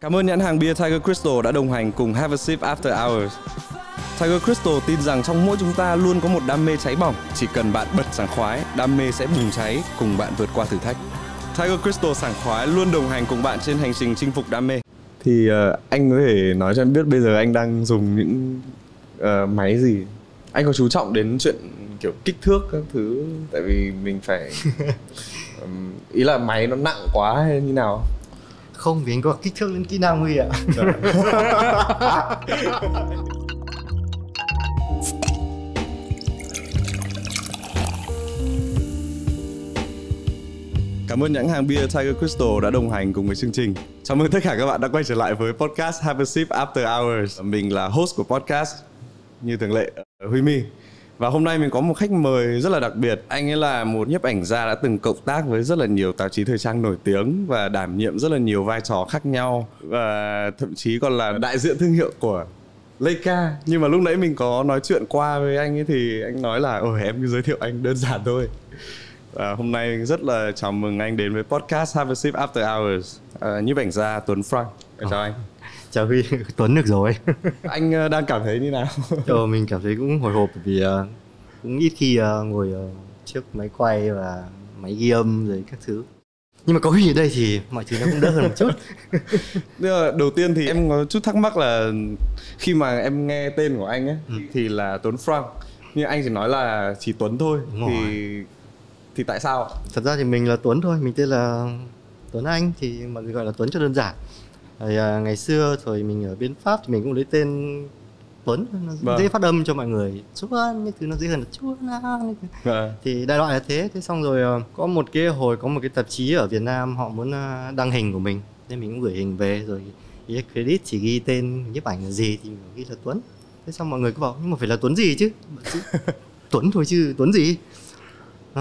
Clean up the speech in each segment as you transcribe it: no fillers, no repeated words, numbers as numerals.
Cảm ơn nhãn hàng bia Tiger Crystal đã đồng hành cùng Have a Sip After Hours. Tiger Crystal tin rằng trong mỗi chúng ta luôn có một đam mê cháy bỏng. Chỉ cần bạn bật sảng khoái, đam mê sẽ bùng cháy cùng bạn vượt qua thử thách. Tiger Crystal sảng khoái luôn đồng hành cùng bạn trên hành trình chinh phục đam mê. Thì anh có thể nói cho em biết bây giờ anh đang dùng những máy gì? Anh có chú trọng đến chuyện kiểu kích thước các thứ, tại vì mình phải ý là máy nó nặng quá hay như nào? Không, vì anh có kích thước lên kỹ năng Huy ạ. Cảm ơn nhãn hàng bia Tiger Crystal đã đồng hành cùng với chương trình. Chào mừng tất cả các bạn đã quay trở lại với podcast Have a Sip After Hours. Mình là host của podcast như thường lệ, Huy My. Và hôm nay mình có một khách mời rất là đặc biệt. Anh ấy là một nhiếp ảnh gia đã từng cộng tác với rất là nhiều tạp chí thời trang nổi tiếng và đảm nhiệm rất là nhiều vai trò khác nhau, và thậm chí còn là đại diện thương hiệu của Leica. Nhưng mà lúc nãy mình có nói chuyện qua với anh ấy thì anh nói là ôi em cứ giới thiệu anh đơn giản thôi. Và hôm nay rất là chào mừng anh đến với podcast Have a Sip After Hours. Nhiếp ảnh gia Tuấn Frank. Chào anh. Chào Huy, Tuấn được rồi. Anh đang cảm thấy như nào? Mình cảm thấy cũng hồi hộp vì cũng ít khi ngồi trước máy quay và máy ghi âm rồi các thứ. Nhưng mà có Huy ở đây thì mọi thứ nó cũng đỡ hơn một chút. Đầu tiên thì em có chút thắc mắc là khi mà em nghe tên của anh ấy thì là Tuấn Frank, nhưng anh chỉ nói là chỉ Tuấn thôi. Thì tại sao? Thật ra thì mình là Tuấn thôi, mình tên là Tuấn Anh, thì mọi người gọi là Tuấn cho đơn giản. Ngày xưa thời mình ở bên Pháp thì mình cũng lấy tên Tuấn, nó dễ phát âm cho mọi người. Tuấn, những thứ nó dễ hơn là Tuấn. Thì đại loại là thế. Thế xong rồi có một cái tạp chí ở Việt Nam họ muốn đăng hình của mình, nên mình cũng gửi hình về rồi. Credit chỉ ghi tên nhiếp ảnh là gì thì mình ghi là Tuấn. Thế xong mọi người cứ bảo nhưng mà phải là Tuấn gì chứ? Tuấn thôi chứ Tuấn gì?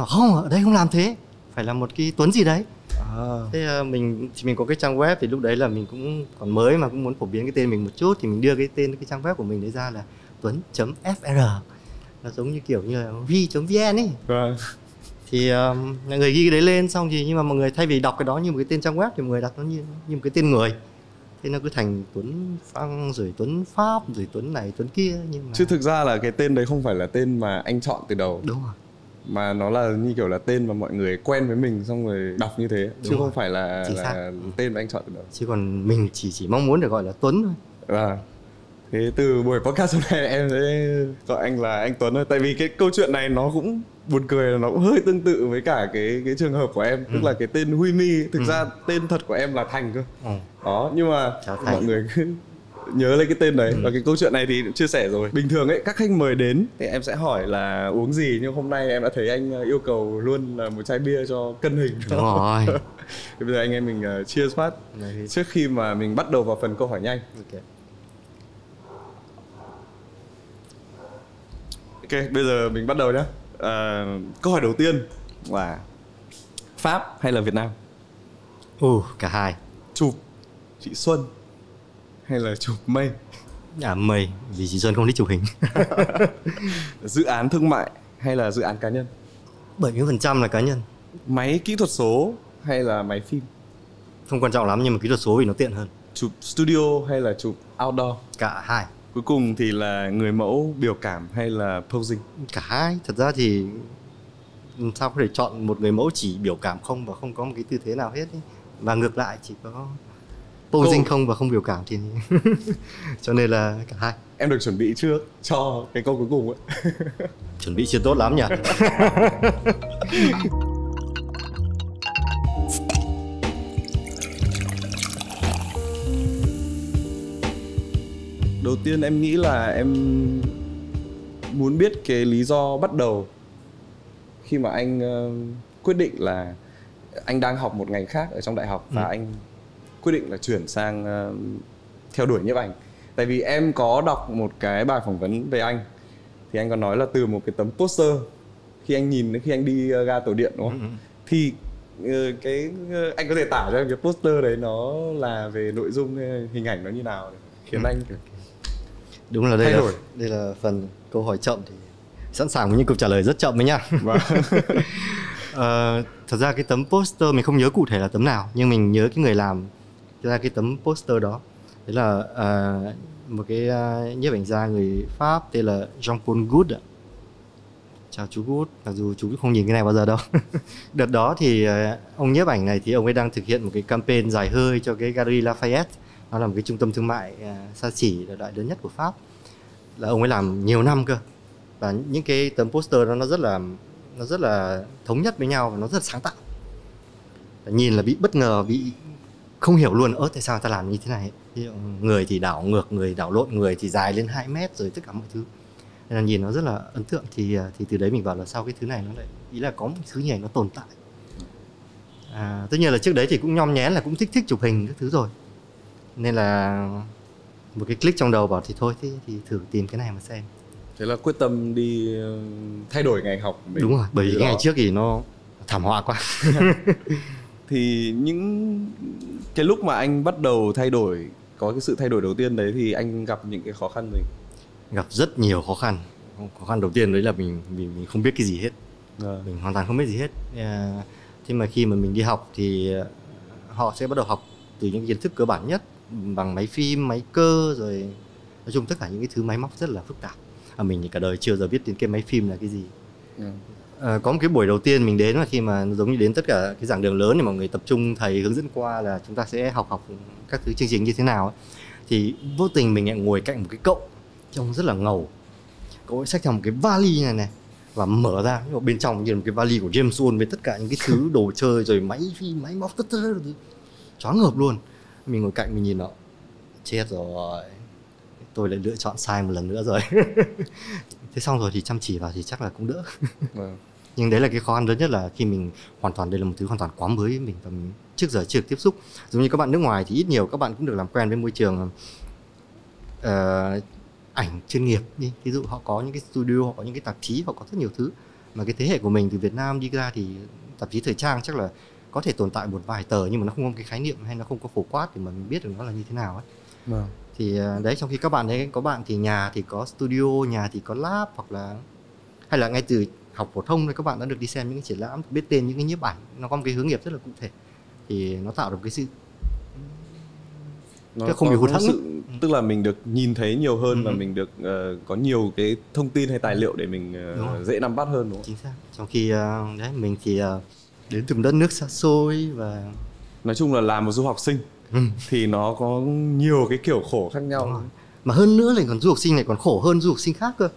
Không, ở đây không làm thế, phải là một cái Tuấn gì đấy. Thế mình có cái trang web, thì lúc đấy là mình cũng còn mới mà cũng muốn phổ biến cái tên mình một chút, thì mình đưa cái tên cái trang web của mình đấy ra là tuấn.fr. Nó giống như kiểu như là v.vn ấy. Thì mọi người ghi cái đấy lên xong thì, nhưng mà mọi người thay vì đọc cái đó như một cái tên trang web thì mọi người đặt nó như một cái tên người. Thế nó cứ thành Tuấn Frank rồi Tuấn Pháp rồi Tuấn này Tuấn kia. Nhưng mà chứ thực ra là cái tên đấy không phải là tên mà anh chọn từ đầu. Đúng rồi. Mà nó là như kiểu là tên mà mọi người quen với mình xong rồi đọc như thế. Chứ không phải là tên mà anh chọn từ đầu. Chứ còn mình chỉ mong muốn được gọi là Tuấn thôi. Thế từ buổi podcast hôm nay em sẽ gọi anh là anh Tuấn thôi. Tại vì cái câu chuyện này nó cũng buồn cười, là nó cũng hơi tương tự với cả cái trường hợp của em. Tức là cái tên Huy My, thực ra tên thật của em là Thành cơ. Đó, nhưng mà mọi người cứ nhớ lấy cái tên đấy. Và cái câu chuyện này thì chia sẻ rồi. Bình thường ấy, các khách mời đến thì em sẽ hỏi là uống gì, nhưng hôm nay em đã thấy anh yêu cầu luôn là một chai bia cho cân hình. Đúng rồi. Thì bây giờ anh em mình cheers phát trước khi mà mình bắt đầu vào phần câu hỏi nhanh. Ok, bây giờ mình bắt đầu nhé. Câu hỏi đầu tiên là Pháp hay là Việt Nam? Cả hai. Chụp chị Xuân hay là chụp Mây? Mây, vì chị Xuân không thích chụp hình. Dự án thương mại hay là dự án cá nhân? 70% là cá nhân. Máy kỹ thuật số hay là máy phim? Không quan trọng lắm, nhưng mà kỹ thuật số thì nó tiện hơn. Chụp studio hay là chụp outdoor? Cả hai. Cuối cùng thì là người mẫu biểu cảm hay là posing? Cả hai. Thật ra thì sao có thể chọn một người mẫu chỉ biểu cảm không và không có một cái tư thế nào hết ấy. Và ngược lại chỉ có posing không và không biểu cảm thì cho nên là cả hai. Em được chuẩn bị trước cho cái câu cuối cùng ấy. Chuẩn bị chưa tốt lắm nhỉ. Đầu tiên em nghĩ là em muốn biết cái lý do bắt đầu khi mà anh quyết định là anh đang học một ngành khác ở trong đại học và anh quyết định là chuyển sang theo đuổi nhiếp ảnh. Tại vì em có đọc một cái bài phỏng vấn về anh, thì anh có nói là từ một cái tấm poster khi anh đi ga tàu điện, đúng không? Thì anh có thể tả cho em cái poster đấy nó là về nội dung hình ảnh nó như nào để khiến anh đúng là đây là phần câu hỏi chậm, thì sẵn sàng với những câu trả lời rất chậm đấy nhá. Thật ra cái tấm poster mình không nhớ cụ thể là tấm nào, nhưng mình nhớ cái người làm ra cái tấm poster đó. Đấy là một cái nhiếp ảnh gia người Pháp tên là Jean-Paul Goude. Chào chú Goude, mặc dù chú cũng không nhìn cái này bao giờ đâu. Đợt đó thì ông nhiếp ảnh này thì ông ấy đang thực hiện một cái campaign dài hơi cho cái Galerie Lafayette. Nó là một cái trung tâm thương mại xa xỉ đại lớn nhất của Pháp. Là ông ấy làm nhiều năm cơ. Và những cái tấm poster đó nó rất là thống nhất với nhau và nó rất là sáng tạo. Nhìn là bị bất ngờ, bị không hiểu luôn tại sao người ta làm như thế này. Người thì đảo ngược, người đảo lộn, người thì dài lên 2 mét rồi tất cả mọi thứ. Nên là nhìn nó rất là ấn tượng. Thì từ đấy mình bảo là sau cái thứ này nó lại, ý là có một thứ này nó tồn tại. Tất nhiên là trước đấy thì cũng nhom nhén là cũng thích chụp hình các thứ rồi. Nên là một cái click trong đầu bảo thì thôi thì thử tìm cái này mà xem. Thế là quyết tâm đi thay đổi ngành học của mình. Đúng rồi, bởi vì cái ngày trước thì nó thảm họa quá. Thì những cái lúc mà anh bắt đầu thay đổi, có cái sự thay đổi đầu tiên đấy thì anh gặp những cái khó khăn gì? Gặp rất nhiều khó khăn. Khó khăn đầu tiên đấy là mình không biết cái gì hết. Mình hoàn toàn không biết gì hết. Thế mà khi mà mình đi học thì họ sẽ bắt đầu học từ những kiến thức cơ bản nhất, bằng máy phim, máy cơ, rồi nói chung tất cả những cái thứ máy móc rất là phức tạp. Mình thì cả đời chưa giờ biết đến cái máy phim là cái gì. Có một cái buổi đầu tiên mình đến, mà khi mà giống như đến tất cả cái giảng đường lớn thì mọi người tập trung thầy hướng dẫn qua là chúng ta sẽ học các thứ chương trình như thế nào ấy. Thì vô tình mình lại ngồi cạnh một cái cậu trông rất là ngầu. Cậu ấy xách theo một cái vali này và mở ra, nhưng mà bên trong như là một cái vali của James Bond với tất cả những cái thứ đồ chơi rồi máy phim, máy móc tất choáng ngợp luôn. Mình ngồi cạnh mình nhìn nó, chết rồi, tôi lại lựa chọn sai một lần nữa rồi. Thế xong rồi thì chăm chỉ vào thì chắc là cũng đỡ. Nhưng đấy là cái khó khăn lớn nhất, là khi mình đây là một thứ hoàn toàn quá mới với mình và mình trước giờ chưa được tiếp xúc. Giống như các bạn nước ngoài thì ít nhiều các bạn cũng được làm quen với môi trường ảnh chuyên nghiệp đi. Ví dụ họ có những cái studio, họ có những cái tạp chí, họ có rất nhiều thứ. Mà cái thế hệ của mình từ Việt Nam đi ra thì tạp chí thời trang chắc là có thể tồn tại một vài tờ, nhưng mà nó không có cái khái niệm hay nó không có phổ quát để mà mình biết được nó là như thế nào ấy. Thì đấy, trong khi các bạn đấy, có bạn thì nhà thì có studio, nhà thì có lab, hoặc là hay là ngay từ học phổ thông thì các bạn đã được đi xem những cái triển lãm, biết tên những cái nhiếp ảnh, nó có một cái hướng nghiệp rất là cụ thể, thì nó tạo được cái sự nó không bị hụt hẫng, tức là mình được nhìn thấy nhiều hơn và mình được có nhiều cái thông tin hay tài liệu để mình dễ nắm bắt hơn, đúng không? Chính xác. Trong khi đấy mình thì đến từ đất nước xa xôi và nói chung là làm một du học sinh thì nó có nhiều cái kiểu khổ khác nhau. Mà hơn nữa là còn du học sinh này còn khổ hơn du học sinh khác cơ.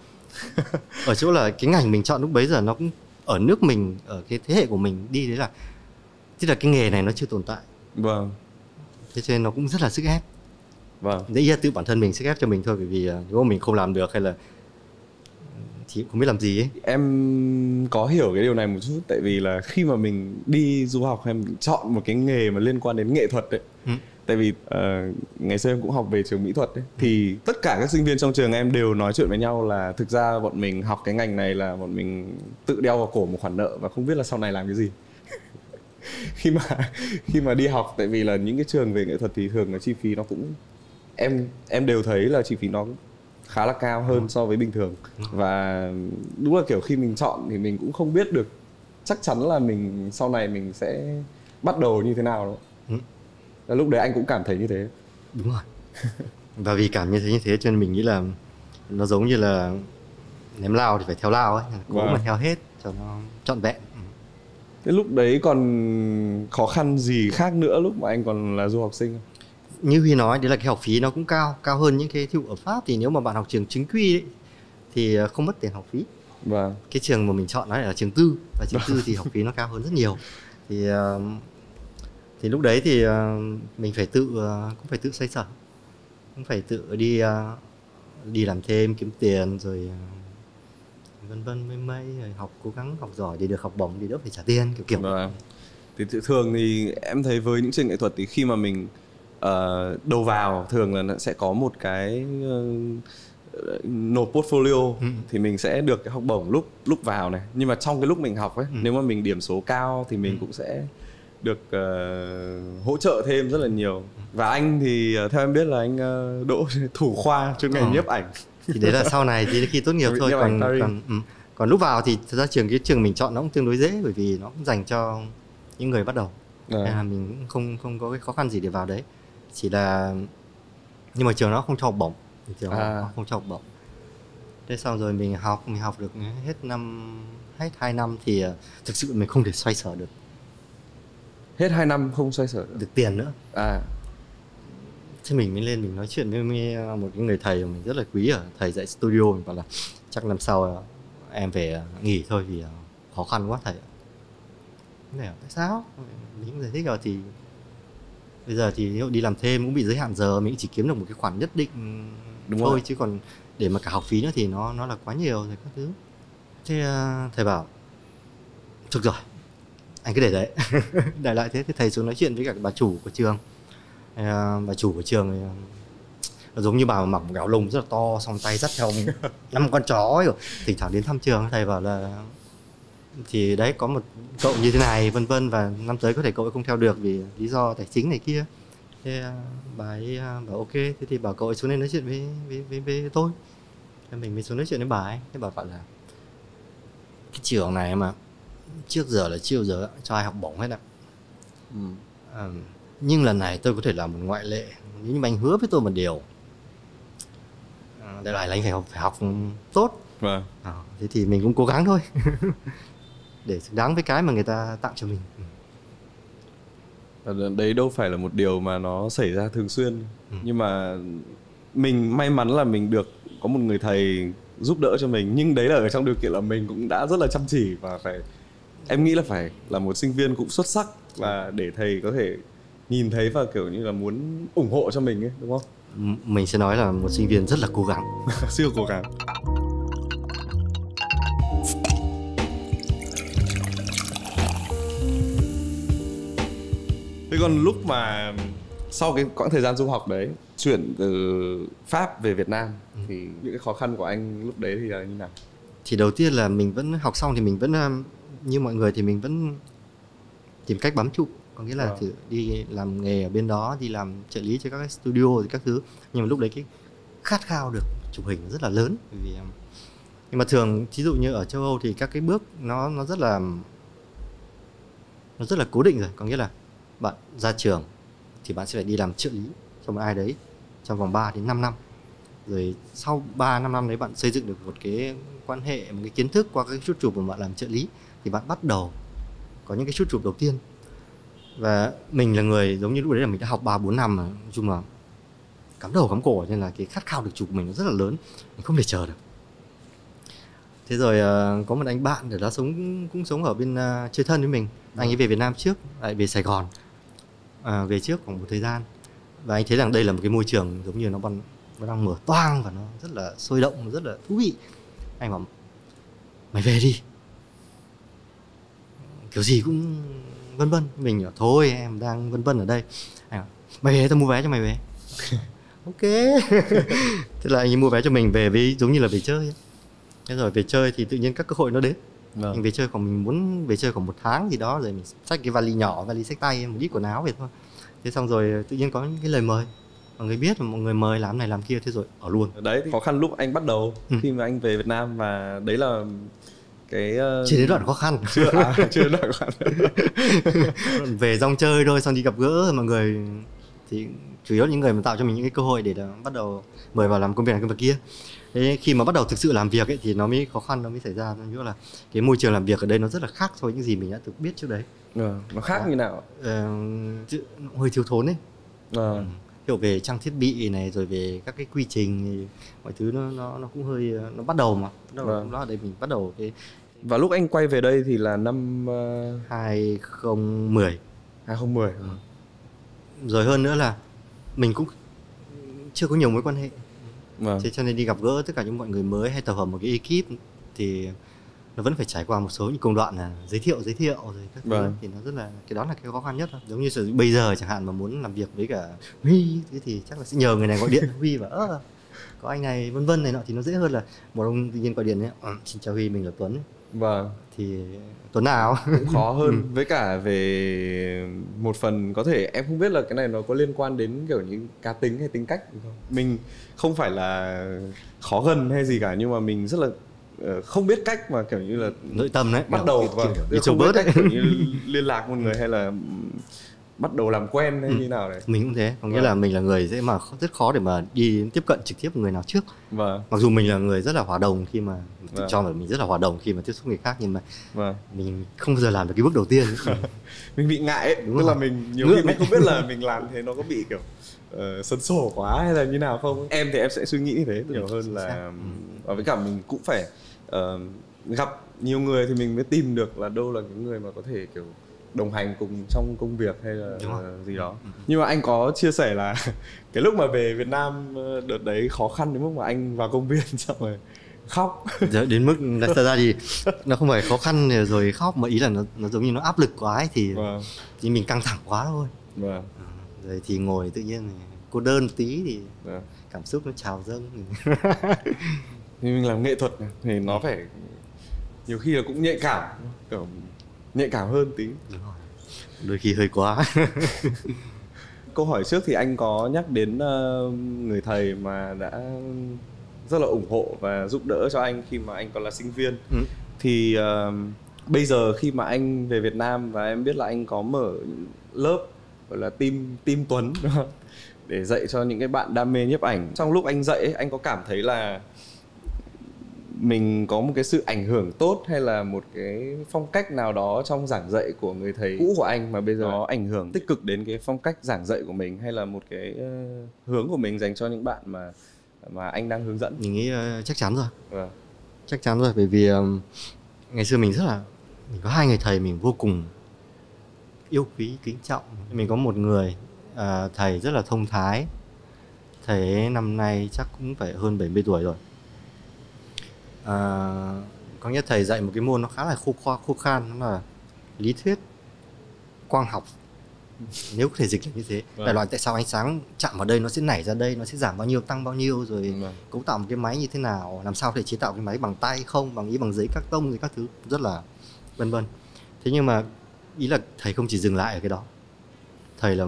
Ở chỗ là cái ngành mình chọn lúc bấy giờ nó cũng ở nước mình, ở cái thế hệ của mình đi, đấy là tức là cái nghề này nó chưa tồn tại. Thế cho nên nó cũng rất là sức ép. Đấy là tự bản thân mình sức ép cho mình thôi, bởi vì nếu mà mình không làm được hay là thì không biết làm gì ấy. Em có hiểu cái điều này một chút, tại vì là khi mà mình đi du học hay mình chọn một cái nghề mà liên quan đến nghệ thuật ấy, tại vì ngày xưa em cũng học về trường mỹ thuật ấy, thì tất cả các sinh viên trong trường em đều nói chuyện với nhau là thực ra bọn mình học cái ngành này là bọn mình tự đeo vào cổ một khoản nợ và không biết là sau này làm cái gì. khi mà đi học, tại vì là những cái trường về nghệ thuật thì thường là chi phí nó cũng em đều thấy là chi phí nó khá là cao hơn so với bình thường. Và đúng là kiểu khi mình chọn thì mình cũng không biết được chắc chắn là mình sau này mình sẽ bắt đầu như thế nào đâu. Lúc đấy anh cũng cảm thấy như thế. Đúng rồi. Và vì cảm như thế cho nên mình nghĩ là nó giống như là ném lao thì phải theo lao ấy, cố mà theo hết cho nó trọn vẹn. Thế lúc đấy còn khó khăn gì khác nữa lúc mà anh còn là du học sinh không? Như Huy nói, đấy là cái học phí nó cũng cao hơn những cái thí dụ ở Pháp. Thì nếu mà bạn học trường chính quy ấy, thì không mất tiền học phí. Cái trường mà mình chọn nó là trường tư, và trường tư thì học phí nó cao hơn rất nhiều. Thì lúc đấy thì mình phải cũng phải tự xoay sở, cũng phải tự đi làm thêm kiếm tiền rồi vân vân rồi cố gắng học giỏi để được học bổng thì đỡ phải trả tiền kiểu. Thì thường thì em thấy với những trường nghệ thuật thì khi mà mình đầu vào thường là nó sẽ có một cái nộp portfolio thì mình sẽ được cái học bổng lúc vào này. Nhưng mà trong cái lúc mình học ấy, nếu mà mình điểm số cao thì mình cũng sẽ được hỗ trợ thêm rất là nhiều. Và anh thì theo em biết là anh đỗ thủ khoa chuyên ngành nhiếp ảnh. Thì đấy là sau này thì khi tốt nghiệp thôi. Còn lúc vào thì thật ra cái trường mình chọn nó cũng tương đối dễ, bởi vì nó cũng dành cho những người bắt đầu. Nên là mình cũng không có cái khó khăn gì để vào đấy. chỉ là nhưng mà trường nó không cho học bổng, trường nó không cho học bổng. Thế xong rồi mình học được hết 2 năm thì thực sự mình không thể xoay sở được. Hết 2 năm không xoay sở được tiền nữa. Thế mình mới lên mình nói chuyện với một cái người thầy mà mình rất là quý ở thầy dạy studio, mình bảo là chắc năm sau em về nghỉ thôi vì khó khăn quá thầy. Tại sao? Mình cũng giải thích rồi, thì bây giờ thì đi làm thêm cũng bị giới hạn giờ, mình chỉ kiếm được một cái khoản nhất định đúng thôi rồi. Chứ còn để mà cả học phí nữa thì nó là quá nhiều rồi các thứ. Thế thầy bảo được rồi, anh cứ để đấy. Để lại thế thì thầy xuống nói chuyện với cả bà chủ của trường. Bà chủ của trường giống như bà mặc một áo lông rất là to, xong tay dắt theo 5 con chó ấy. Thỉnh thoảng đến thăm trường, thầy bảo là thì đấy có một cậu như thế này vân vân, và năm tới có thể cậu ấy không theo được vì lý do tài chính này kia. Thế bà ấy bảo ok, thế thì bảo cậu ấy xuống đây nói chuyện với tôi. Thế mình mới xuống nói chuyện với bà ấy. Thế bà bảo là cái trường này mà trước giờ là chưa giờ cho ai học bổng hết ạ. Nhưng lần này tôi có thể làm một ngoại lệ, nếu như anh hứa với tôi một điều, đại loại là anh phải học tốt. Vâng. Thế thì mình cũng cố gắng thôi. Để xứng đáng với cái mà người ta tặng cho mình. Đấy đâu phải là một điều mà nó xảy ra thường xuyên. Nhưng mà mình may mắn là mình được có một người thầy giúp đỡ cho mình. Nhưng đấy là ở trong điều kiện là mình cũng đã rất là chăm chỉ, và em nghĩ là phải là một sinh viên cũng xuất sắc, và để thầy có thể nhìn thấy và kiểu như là muốn ủng hộ cho mình ấy, đúng không? Mình sẽ nói là một sinh viên rất là cố gắng. Siêu cố gắng. Thế còn lúc mà sau cái quãng thời gian du học đấy, chuyển từ Pháp về Việt Nam, thì những cái khó khăn của anh lúc đấy thì là như nào? Thì đầu tiên là mình vẫn học xong thì mình vẫn như mọi người thì mình vẫn tìm cách bám trụ, có nghĩa là thử đi làm nghề ở bên đó, đi làm trợ lý cho các cái studio rồi các thứ. Nhưng mà lúc đấy cái khát khao được chụp hình rất là lớn, bởi vì nhưng mà thường ví dụ như ở châu Âu thì các cái bước nó rất là cố định rồi, có nghĩa là bạn ra trường thì bạn sẽ phải đi làm trợ lý cho một ai đấy trong vòng 3 đến 5 năm. Rồi sau 3-5 năm đấy bạn xây dựng được một cái quan hệ, một cái kiến thức qua cái shoot chụp mà bạn làm trợ lý, thì bạn bắt đầu có những cái shoot chụp đầu tiên. Và mình là người giống như lúc đấy là mình đã học 3-4 năm mà, nói chung là cắm đầu cắm cổ, nên là cái khát khao được chụp của mình nó rất là lớn, mình không thể chờ được. Thế rồi có một anh bạn ở đó cũng sống ở bên chơi thân với mình. Anh ấy về Việt Nam trước, lại về Sài Gòn về trước khoảng một thời gian, và anh thấy rằng đây là một cái môi trường giống như nó đang mở toang và nó rất là sôi động, rất là thú vị. Anh bảo mày về đi, kiểu gì cũng vân vân. Mình bảo thôi em đang vân vân ở đây. Anh bảo mày về tao mua vé cho mày về. Ok. Thế là anh ấy mua vé cho mình về với giống như là về chơi. Thế rồi về chơi thì tự nhiên các cơ hội nó đến. Mình về chơi, còn mình muốn về chơi khoảng 1 tháng gì đó, rồi mình xách cái vali nhỏ, vali xách tay, một ít quần áo về thôi. Thế xong rồi tự nhiên có những cái lời mời, mọi người biết là mọi người mời làm này làm kia, thế rồi ở luôn. Đấy thì khó khăn lúc anh bắt đầu khi mà anh về Việt Nam, và đấy là cái chưa đến đoạn khó khăn. Chưa đến đoạn khó khăn. Về rong chơi thôi, xong đi gặp gỡ mọi người thì chủ yếu những người mà tạo cho mình những cái cơ hội để bắt đầu mời vào làm công việc này công việc kia. Thế khi mà bắt đầu thực sự làm việc ấy, thì nó mới khó khăn, nó mới xảy ra. Nó là cái môi trường làm việc ở đây nó rất là khác so với những gì mình đã từng biết trước đấy. Nó khác như nào? Hơi thiếu thốn ấy. Kiểu về trang thiết bị này, rồi về các cái quy trình, mọi thứ nó cũng hơi, nó bắt đầu mà. Đó ở đây mình bắt đầu cái. Và lúc anh quay về đây thì là năm 2010. Rồi hơn nữa là mình cũng chưa có nhiều mối quan hệ. Thế cho nên đi gặp gỡ tất cả những mọi người mới hay tập hợp một cái ekip thì nó vẫn phải trải qua một số những công đoạn là giới thiệu rồi các thứ. Thì nó rất là, cái đó là cái khó khăn nhất thôi. Giống như bây giờ chẳng hạn mà muốn làm việc với cả Huy thì chắc là sẽ nhờ người này gọi điện Huy và có anh này vân vân này nọ, thì nó dễ hơn là một ông tự nhiên gọi điện ấy, xin chào Huy, mình là Tuấn. Thì Tuấn nào cũng khó hơn. Với cả về một phần có thể em không biết là cái này nó có liên quan đến kiểu những cá tính hay tính cách không. Mình không phải là khó gần hay gì cả, nhưng mà mình rất là không biết cách mà kiểu như là nội tâm đấy, bắt đầu và không biết cách kiểu như liên lạc một người, hay là bắt đầu làm quen hay như nào đấy? Mình cũng thế, có nghĩa là mình là người dễ mà rất khó để mà đi tiếp cận trực tiếp với người nào trước. Mặc dù mình là người rất là hòa đồng khi mà tự cho là mình rất là hòa đồng khi mà tiếp xúc người khác, nhưng mà mình không bao giờ làm được cái bước đầu tiên. Mình bị ngại ấy, tức là mình nhiều khi mình không biết là mình làm thế nó có bị kiểu sấn sổ quá hay là như nào không. Em thì em sẽ suy nghĩ như thế nhiều hơn là và với cả mình cũng phải gặp nhiều người thì mình mới tìm được là đâu là những người mà có thể kiểu đồng hành cùng trong công việc hay là gì đó. Nhưng mà anh có chia sẻ là cái lúc mà về Việt Nam đợt đấy khó khăn đến mức mà anh vào công viên xong rồi khóc. Đến mức thật ra thì nó không phải khó khăn rồi khóc, mà ý là nó giống như nó áp lực quá ấy, thì mình căng thẳng quá thôi. Rồi thì ngồi tự nhiên cô đơn tí thì cảm xúc nó trào dâng. Thì mình làm nghệ thuật thì nó phải nhiều khi là cũng nhạy cảm, kiểu nhạy cảm hơn tí. Đúng rồi. Đôi khi hơi quá. Câu hỏi trước thì anh có nhắc đến người thầy mà đã rất là ủng hộ và giúp đỡ cho anh khi mà anh còn là sinh viên. Thì bây giờ khi mà anh về Việt Nam và em biết là anh có mở lớp gọi là team Tuấn để dạy cho những cái bạn đam mê nhiếp ảnh. Trong lúc anh dạy anh có cảm thấy là mình có một cái sự ảnh hưởng tốt hay là một cái phong cách nào đó trong giảng dạy của người thầy cũ của anh mà bây giờ nó ảnh hưởng tích cực đến cái phong cách giảng dạy của mình, hay là một cái hướng của mình dành cho những bạn mà anh đang hướng dẫn? Mình nghĩ chắc chắn rồi. Chắc chắn rồi, bởi vì ngày xưa mình có hai người thầy mình vô cùng yêu quý, kính trọng. Mình có một người thầy rất là thông thái. Thầy ấy năm nay chắc cũng phải hơn 70 tuổi rồi. Có nghĩa thầy dạy một cái môn nó khá là khô khan, nó là lý thuyết quang học, nếu có thể dịch là như thế. Đại loại tại sao ánh sáng chạm vào đây nó sẽ nảy ra đây, nó sẽ giảm bao nhiêu, tăng bao nhiêu, rồi cấu tạo một cái máy như thế nào, làm sao để chế tạo cái máy bằng tay không, bằng giấy các tông rồi các thứ, rất là vân vân. Thế nhưng mà ý là thầy không chỉ dừng lại ở cái đó. Thầy là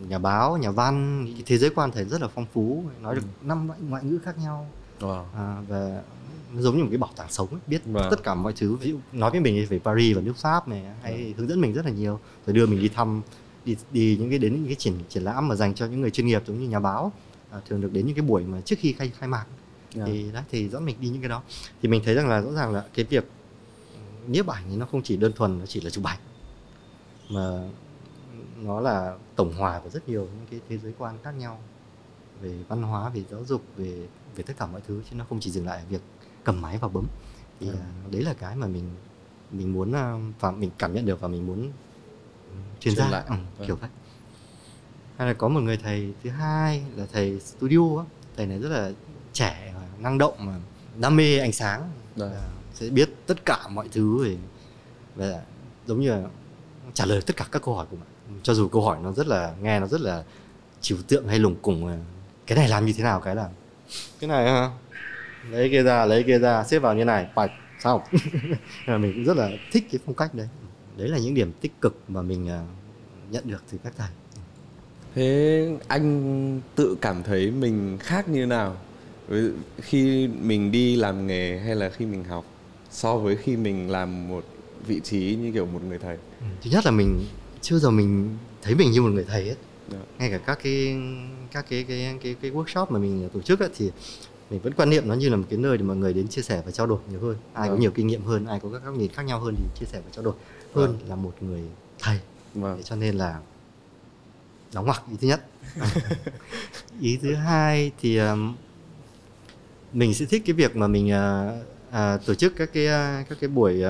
nhà báo, nhà văn, thế giới quan thầy rất là phong phú, nói được 5 loại ngoại ngữ khác nhau. Và nó giống như một cái bảo tàng sống ấy, biết tất cả mọi thứ. Ví dụ nói với mình về Paris và nước Pháp này, hay hướng dẫn mình rất là nhiều, rồi đưa mình đi thăm đến những cái triển lãm mà dành cho những người chuyên nghiệp giống như nhà báo, thường được đến những cái buổi mà trước khi khai mạc. Thì dẫn mình đi những cái đó, thì mình thấy rằng là rõ ràng là cái việc nhiếp ảnh thì nó không chỉ đơn thuần nó chỉ là chụp ảnh, mà nó là tổng hòa của rất nhiều những cái thế giới quan khác nhau, về văn hóa, về giáo dục, về tất cả mọi thứ, chứ nó không chỉ dừng lại ở việc cầm máy và bấm. Thì đấy là cái mà mình muốn và mình cảm nhận được và mình muốn truyền ra kiểu vậy. Hay là có một người thầy thứ hai là thầy studio á. Thầy này rất là trẻ, năng động, mà đam mê ánh sáng, sẽ biết tất cả mọi thứ về, và giống như là trả lời tất cả các câu hỏi của bạn, cho dù câu hỏi nó nghe nó rất là trừu tượng hay lủng củng. Cái này làm như thế nào, cái là cái này ha, lấy kia ra xếp vào như này, bạch sao. Mình cũng rất là thích cái phong cách đấy. Đấy là những điểm tích cực mà mình nhận được từ các thầy. Thế anh tự cảm thấy mình khác như nào khi mình đi làm nghề hay là khi mình học so với khi mình làm một vị trí như kiểu một người thầy? Thứ nhất là mình chưa giờ mình thấy mình như một người thầy hết. Ngay cả các cái workshop mà mình tổ chức ấy, thì mình vẫn quan niệm nó như là một cái nơi để mọi người đến chia sẻ và trao đổi nhiều hơn. Ai có nhiều kinh nghiệm hơn, ai có các nhìn khác nhau hơn thì chia sẻ và trao đổi hơn là một người thầy. Cho nên là đóng ngoặc ý thứ nhất. Ý thứ hai thì mình sẽ thích cái việc mà mình tổ chức các cái buổi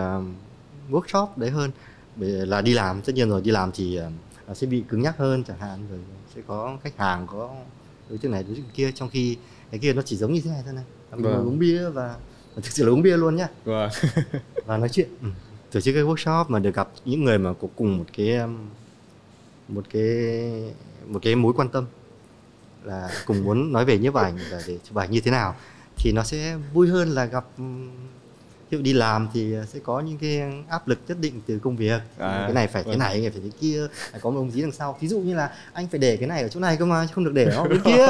workshop đấy hơn. Bởi là đi làm, tất nhiên rồi, đi làm thì sẽ bị cứng nhắc hơn chẳng hạn, rồi sẽ có khách hàng, có đối tượng này đối tượng kia, trong khi cái kia nó chỉ giống như thế này thôi này. Mình uống bia và thực sự là uống bia luôn nhá. Và nói chuyện. Tổ chức cái workshop mà được gặp những người mà có cùng một cái mối quan tâm, là cùng muốn nói về nhiếp ảnh và để chụp ảnh như thế nào, thì nó sẽ vui hơn là gặp. Ví dụ đi làm thì sẽ có những cái áp lực nhất định từ công việc, cái này phải thế này, cái này phải thế kia, có một ông dí đằng sau, ví dụ như là anh phải để cái này ở chỗ này cơ mà, chứ không được để ở bên kia.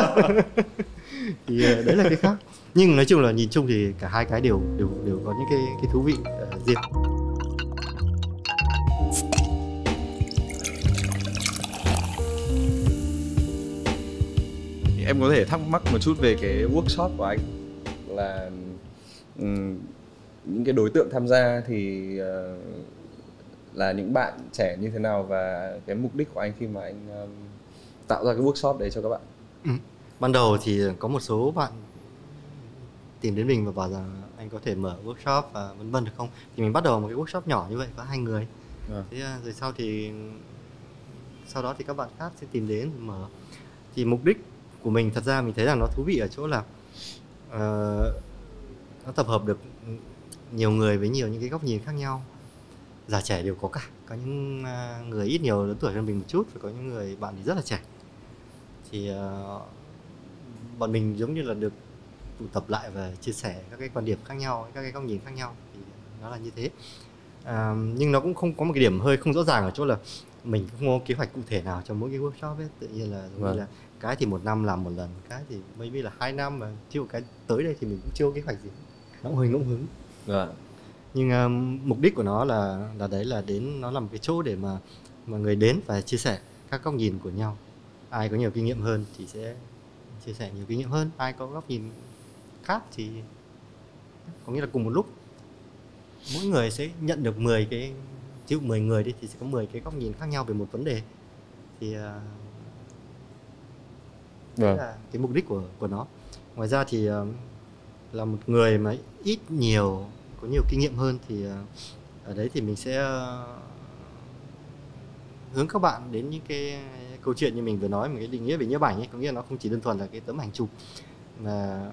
Thì đấy là cái khác. Nhưng nói chung là nhìn chung thì cả hai cái đều có những cái thú vị riêng. em có thể thắc mắc một chút về cái workshop của anh là những cái đối tượng tham gia thì là những bạn trẻ như thế nào, và cái mục đích của anh khi mà anh tạo ra cái workshop đấy cho các bạn? Ban đầu thì có một số bạn tìm đến mình và bảo rằng anh có thể mở workshop và vân vân được không, thì mình bắt đầu một cái workshop nhỏ như vậy có 2 người. Thế rồi sau đó thì các bạn khác sẽ tìm đến mở. Thì mục đích của mình thật ra mình thấy rằng nó thú vị ở chỗ là nó tập hợp được nhiều người với nhiều những cái góc nhìn khác nhau, già trẻ đều có cả. Có những người ít nhiều lớn tuổi hơn mình một chút, và có những người bạn thì rất là trẻ. Thì bọn mình giống như là được tụ tập lại và chia sẻ các cái quan điểm khác nhau, các cái góc nhìn khác nhau, thì nó là như thế. Nhưng nó cũng không có một cái điểm hơi không rõ ràng ở chỗ là mình không có kế hoạch cụ thể nào cho mỗi cái workshop ấy. Tự nhiên là giống như là cái thì 1 năm làm một lần, cái thì maybe là 2 năm, mà chưa cái tới đây thì mình cũng chưa có kế hoạch gì, nó cũng hơi ngẫu hứng. Nhưng mục đích của nó là đấy, là đến nó là một cái chỗ để mà người đến và chia sẻ các góc nhìn của nhau. Ai có nhiều kinh nghiệm hơn thì sẽ chia sẻ nhiều kinh nghiệm hơn, ai có góc nhìn khác thì có nghĩa là cùng một lúc mỗi người sẽ nhận được 10 cái, ví dụ 10 người đi thì sẽ có 10 cái góc nhìn khác nhau về một vấn đề. Thì đấy là cái mục đích của nó. Ngoài ra thì là một người mà ít nhiều có nhiều kinh nghiệm hơn, thì ở đấy thì mình sẽ hướng các bạn đến những cái câu chuyện như mình vừa nói, một cái định nghĩa về nhiếp ảnh ấy, có nghĩa là nó không chỉ đơn thuần là cái tấm ảnh chụp, mà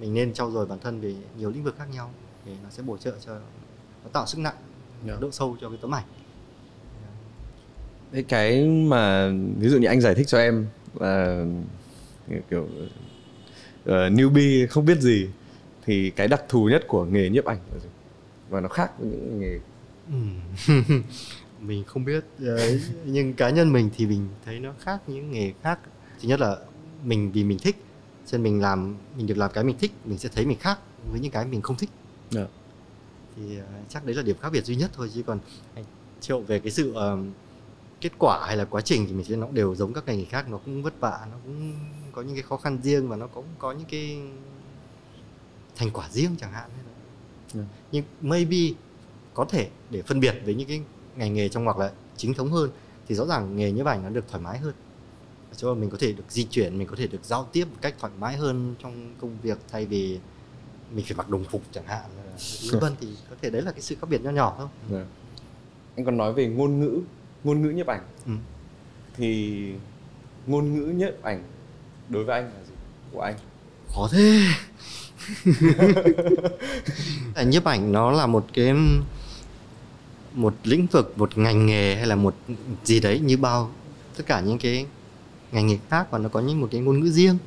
mình nên trau dồi bản thân về nhiều lĩnh vực khác nhau, để nó sẽ bổ trợ cho, nó tạo sức nặng, độ sâu cho cái tấm ảnh. Cái mà ví dụ như anh giải thích cho em là kiểu newbie không biết gì, thì cái đặc thù nhất của nghề nhiếp ảnh là gì? Và nó khác với những nghề mình không biết, nhưng cá nhân mình thì mình thấy nó khác những nghề khác. Thứ nhất là vì mình thích, cho nên mình được làm cái mình thích, mình sẽ thấy mình khác với những cái mình không thích. Thì chắc đấy là điểm khác biệt duy nhất thôi, chứ còn triệu về cái sự kết quả hay là quá trình thì mình thấy nó đều giống các ngành nghề khác. Nó cũng vất vả, nó cũng có những cái khó khăn riêng, và nó cũng có những cái thành quả riêng chẳng hạn. Nhưng maybe có thể để phân biệt với những cái ngành nghề trong ngoặc là chính thống hơn, thì rõ ràng nghề nhiếp ảnh nó được thoải mái hơn. Ở chỗ mình có thể được di chuyển, mình có thể được giao tiếp một cách thoải mái hơn trong công việc, thay vì mình phải mặc đồng phục chẳng hạn. Vân thì có thể đấy là cái sự khác biệt nho nhỏ thôi. Anh còn nói về ngôn ngữ nhiếp ảnh. Thì ngôn ngữ nhiếp ảnh đối với anh là gì, của anh? Khó thế. Nhiếp ảnh nó là một lĩnh vực, một ngành nghề, hay là một gì đấy như tất cả những cái ngành nghề khác, và nó có một cái ngôn ngữ riêng.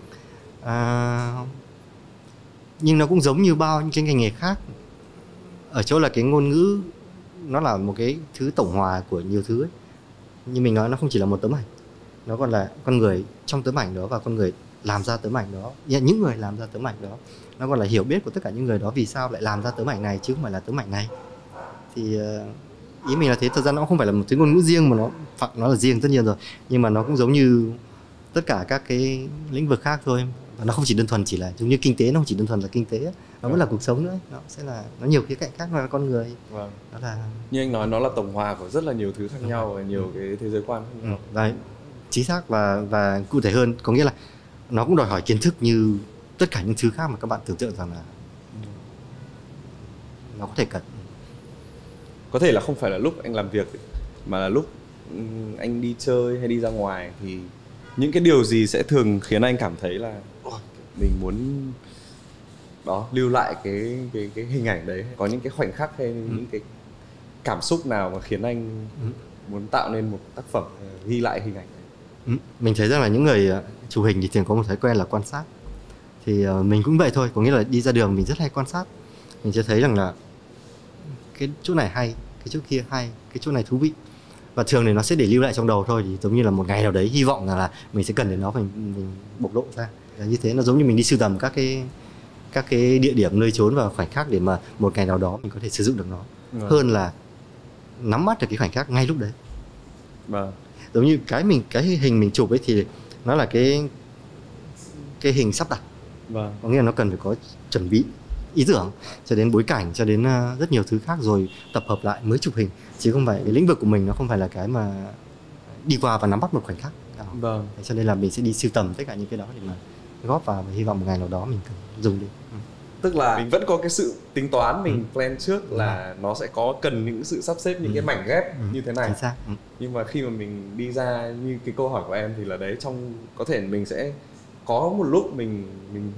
Nhưng nó cũng giống như bao những cái ngành nghề khác, ở chỗ là cái ngôn ngữ nó là một cái thứ tổng hòa của nhiều thứ ấy. Như mình nói, nó không chỉ là một tấm ảnh, nó còn là con người trong tấm ảnh đó, và con người làm ra tấm ảnh đó, những người làm ra tấm ảnh đó. Nó còn là hiểu biết của tất cả những người đó vì sao lại làm ra tấm ảnh này chứ không phải là tấm ảnh này. Thì ý mình là thế. Thật ra nó không phải là một thứ ngôn ngữ riêng, mà nó là riêng tất nhiên rồi, nhưng mà nó cũng giống như tất cả các cái lĩnh vực khác thôi. Và nó không chỉ đơn thuần chỉ là giống như kinh tế, nó không chỉ đơn thuần là kinh tế, nó vẫn là cuộc sống nữa. Nó sẽ là nó nhiều khía cạnh khác là con người. Đó là như anh nói, nó là tổng hòa của rất là nhiều thứ khác nhau, và nhiều cái thế giới quan khác nhau. Đấy, chính xác. Và cụ thể hơn, có nghĩa là nó cũng đòi hỏi kiến thức như tất cả những thứ khác mà các bạn tưởng tượng rằng là nó có thể cần. Có thể là không phải là lúc anh làm việc, mà là lúc anh đi chơi hay đi ra ngoài, thì những cái điều gì sẽ thường khiến anh cảm thấy là mình muốn lưu lại cái hình ảnh đấy? Có những cái khoảnh khắc hay những cái cảm xúc nào mà khiến anh muốn tạo nên một tác phẩm ghi lại hình ảnh đấy? Mình thấy rằng là những người chụp hình thì thường có một thói quen là quan sát. Thì mình cũng vậy thôi, có nghĩa là đi ra đường mình rất hay quan sát. Mình sẽ thấy rằng là cái chỗ này hay, cái chỗ kia hay, cái chỗ này thú vị. Và thường thì nó sẽ để lưu lại trong đầu thôi, thì giống như là một ngày nào đấy hy vọng là mình sẽ cần đến nó, mình bộc lộ ra. Như thế nó giống như mình đi sưu tầm các cái địa điểm, nơi trốn và khoảnh khắc để mà một ngày nào đó mình có thể sử dụng được nó, hơn là nắm bắt được cái khoảnh khắc ngay lúc đấy. Giống như cái hình mình chụp ấy, thì nó là cái cái hình sắp đặt. Vâng. Có nghĩa là nó cần phải có chuẩn bị ý tưởng cho đến bối cảnh, cho đến rất nhiều thứ khác rồi tập hợp lại mới chụp hình, chứ không phải cái lĩnh vực của mình nó không phải là cái mà đi qua và nắm bắt một khoảnh khắc. Vâng. Cho nên là mình sẽ đi sưu tầm tất cả những cái đó để mà góp vào và hy vọng một ngày nào đó mình cần dùng đi. Tức là mình vẫn có cái sự tính toán, mình plan trước là nó sẽ có cần những sự sắp xếp những cái mảnh ghép như thế này. Nhưng mà khi mà mình đi ra như cái câu hỏi của em thì là đấy, trong có thể mình sẽ có một lúc mình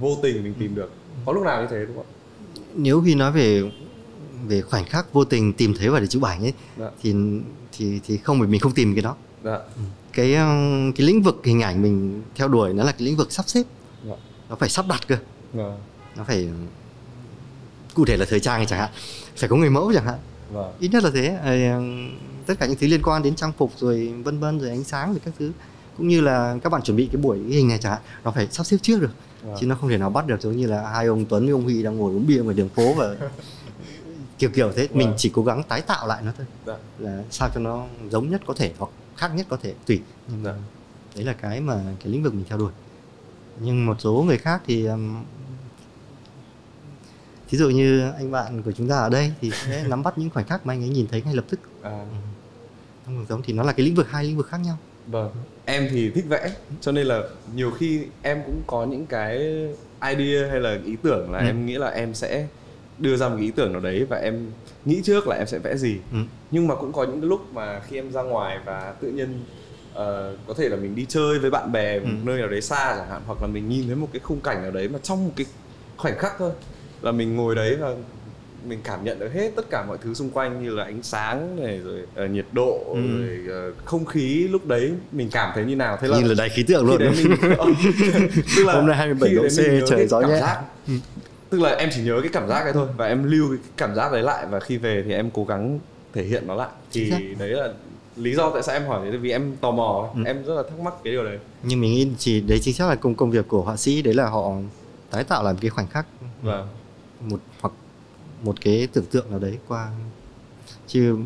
vô tình mình tìm được. Có lúc nào như thế đúng không ạ? Nếu Huy nói về khoảnh khắc vô tình tìm thấy và để chụp ảnh ấy, thì không, mình không tìm cái đó. Cái lĩnh vực hình ảnh mình theo đuổi nó là cái lĩnh vực sắp xếp. Nó phải sắp đặt cơ. Nó phải cụ thể là thời trang chẳng hạn, phải có người mẫu chẳng hạn. Ít nhất là thế. Tất cả những thứ liên quan đến trang phục rồi vân vân, rồi ánh sáng rồi các thứ, cũng như là các bạn chuẩn bị cái buổi hình này chẳng hạn, nó phải sắp xếp trước được. Chứ nó không thể nào bắt được giống như là hai ông Tuấn với ông Huy đang ngồi uống bia ngoài đường phố và kiểu thế. Mình chỉ cố gắng tái tạo lại nó thôi. Là sao cho nó giống nhất có thể hoặc khác nhất có thể, tùy. Đấy là cái lĩnh vực mình theo đuổi. Nhưng một số người khác thì thí dụ như anh bạn của chúng ta ở đây thì sẽ nắm bắt những khoảnh khắc mà anh ấy nhìn thấy ngay lập tức. Giống thì nó là cái lĩnh vực, hai lĩnh vực khác nhau. Vâng. Em thì thích vẽ, cho nên là nhiều khi em cũng có những cái idea hay là ý tưởng là em nghĩ là em sẽ đưa ra một cái ý tưởng nào đấy và em nghĩ trước là em sẽ vẽ gì. Nhưng mà cũng có những lúc mà khi em ra ngoài và tự nhiên có thể là mình đi chơi với bạn bè một nơi nào đấy xa chẳng hạn, hoặc là mình nhìn thấy một cái khung cảnh nào đấy mà trong một cái khoảnh khắc thôi là mình ngồi đấy và mình cảm nhận được hết tất cả mọi thứ xung quanh, như là ánh sáng này, rồi nhiệt độ, rồi không khí lúc đấy mình cảm thấy như nào. Thế là như là đài khí tượng luôn. Tức là hôm nay 27 độ C, trời gió nhẹ. Tức là em chỉ nhớ cái cảm giác ấy thôi và em lưu cái cảm giác đấy lại, và khi về thì em cố gắng thể hiện nó lại. Thì đấy là lý do tại sao em hỏi thế, vì em tò mò, em rất là thắc mắc cái điều đấy. Nhưng mình nghĩ chỉ đấy chính xác là công việc của họa sĩ, đấy là họ tái tạo lại một cái khoảnh khắc, hoặc một cái tưởng tượng nào đấy qua. Chứ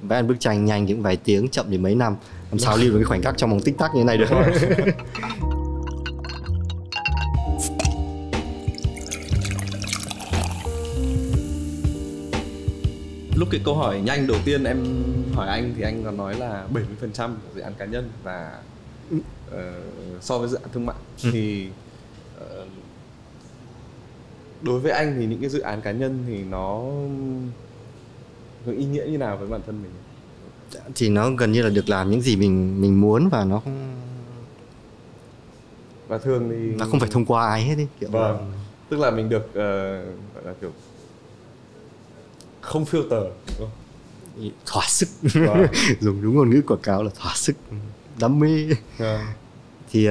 vẽ bức tranh nhanh những vài tiếng, chậm đến mấy năm, làm sao lưu được cái khoảnh khắc trong vòng tích tắc như thế này được. Lúc cái câu hỏi nhanh đầu tiên em hỏi anh thì anh còn nói là 70% dự án cá nhân và so với dự án thương mại. Thì đối với anh thì những cái dự án cá nhân thì nó ý nghĩa như nào với bản thân mình? Thì nó gần như là được làm những gì mình muốn, và nó không, và thường thì nó không phải thông qua ai hết ấy, kiểu. Vâng. Tức là mình được gọi là kiểu không filter, đúng không? Thỏa sức. Dùng đúng ngôn ngữ quảng cáo là thỏa sức, đam mê. Thì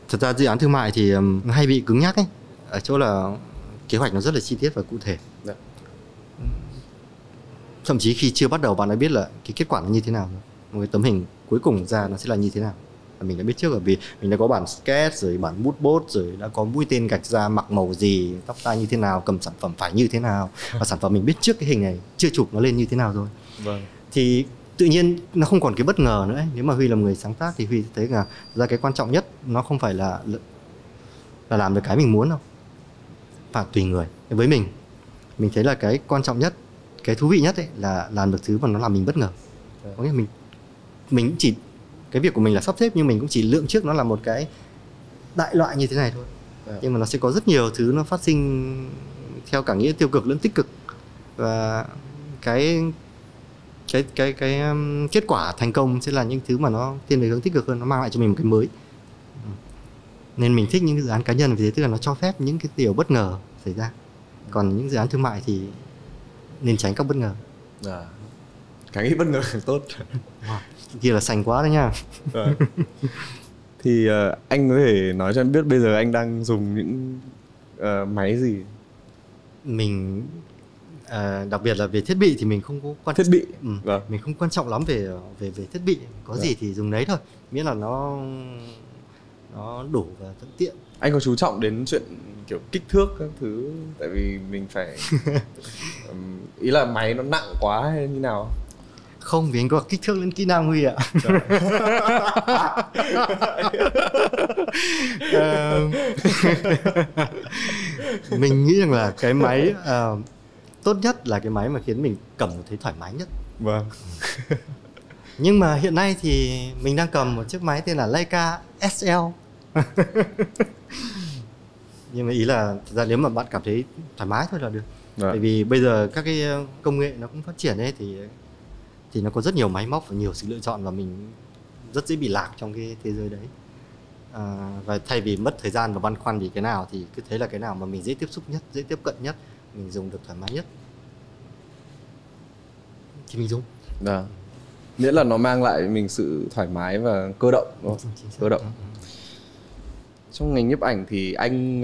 thật ra dự án thương mại thì hay bị cứng nhắc ấy, ở chỗ là kế hoạch nó rất là chi tiết và cụ thể. Thậm chí khi chưa bắt đầu bạn đã biết là cái kết quả nó như thế nào rồi. Một cái tấm hình cuối cùng ra nó sẽ là như thế nào, và mình đã biết trước, bởi vì mình đã có bản sketch rồi bản bút bốt, rồi đã có mũi tên gạch ra, mặc màu gì, tóc tai như thế nào, cầm sản phẩm phải như thế nào, và sản phẩm mình biết trước cái hình này chưa chụp nó lên như thế nào rồi. Thì tự nhiên nó không còn cái bất ngờ nữa ấy. Nếu mà Huy là một người sáng tác thì Huy thấy là ra cái quan trọng nhất nó không phải là làm được cái mình muốn đâu, và tùy người. Với mình thấy là cái quan trọng nhất, cái thú vị nhất ấy là làm được thứ mà nó làm mình bất ngờ. Có nghĩa mình chỉ, cái việc của mình là sắp xếp, nhưng mình cũng chỉ lượng trước nó là một cái đại loại như thế này thôi. Nhưng mà nó sẽ có rất nhiều thứ nó phát sinh theo cả nghĩa tiêu cực lẫn tích cực, và cái kết quả thành công sẽ là những thứ mà nó thiên về hướng tích cực hơn, nó mang lại cho mình một cái mới. Nên mình thích những cái dự án cá nhân vì thế, tức là nó cho phép những cái điều bất ngờ xảy ra. Còn những dự án thương mại thì nên tránh các bất ngờ. Càng ít bất ngờ càng tốt. Kia là sành quá đấy nha. Thì anh có thể nói cho em biết bây giờ anh đang dùng những máy gì? Mình đặc biệt là về thiết bị thì mình không có quan thiết bị. Mình không quan trọng lắm về thiết bị, có gì thì dùng đấy thôi, miễn là nó đủ và thuận tiện. Anh có chú trọng đến chuyện kiểu kích thước các thứ, tại vì mình phải ý là máy nó nặng quá hay như nào? Không, vì anh có kích thước lẫn kỹ năng Huy ạ. Mình nghĩ rằng là cái máy tốt nhất là cái máy mà khiến mình cầm thấy thoải mái nhất. Vâng. Nhưng mà hiện nay thì mình đang cầm một chiếc máy tên là Leica SL. Nhưng mà ý là thật ra nếu mà bạn cảm thấy thoải mái thôi là được. Bởi vì bây giờ các cái công nghệ nó cũng phát triển ấy, thì nó có rất nhiều máy móc và nhiều sự lựa chọn, và mình rất dễ bị lạc trong cái thế giới đấy. Và thay vì mất thời gian và băn khoăn vì cái nào thì cứ thấy là cái nào mà mình dễ tiếp xúc nhất, dễ tiếp cận nhất, mình dùng được thoải mái nhất thì mình dùng. Miễn là nó mang lại mình sự thoải mái và cơ động, đúng không? Cơ động. Trong ngành nhiếp ảnh thì anh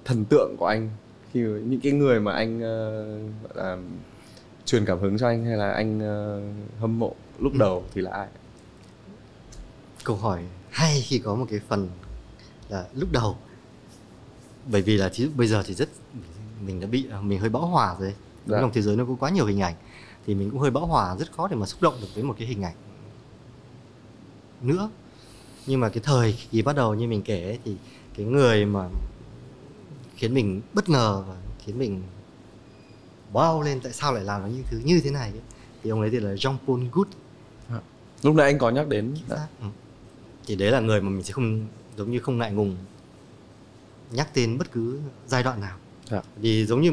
thần tượng của anh, khi những cái người mà anh gọi là truyền cảm hứng cho anh hay là anh hâm mộ lúc đầu thì là ai? Câu hỏi hay khi có một cái phần là lúc đầu. Bởi vì là bây giờ thì mình đã bị mình hơi bão hòa rồi. Trong thế giới nó có quá nhiều hình ảnh thì mình cũng hơi bão hòa, rất khó để mà xúc động được với một cái hình ảnh nữa. Nhưng mà cái thời kỳ bắt đầu như mình kể ấy, thì cái người mà khiến mình bất ngờ và khiến mình wow lên tại sao lại làm những thứ như thế này ấy, thì ông ấy thì là Jean-Paul Goutte. Lúc nãy anh có nhắc đến. Thì đấy là người mà mình sẽ không, giống như không ngại ngùng nhắc tên bất cứ giai đoạn nào. Vì giống như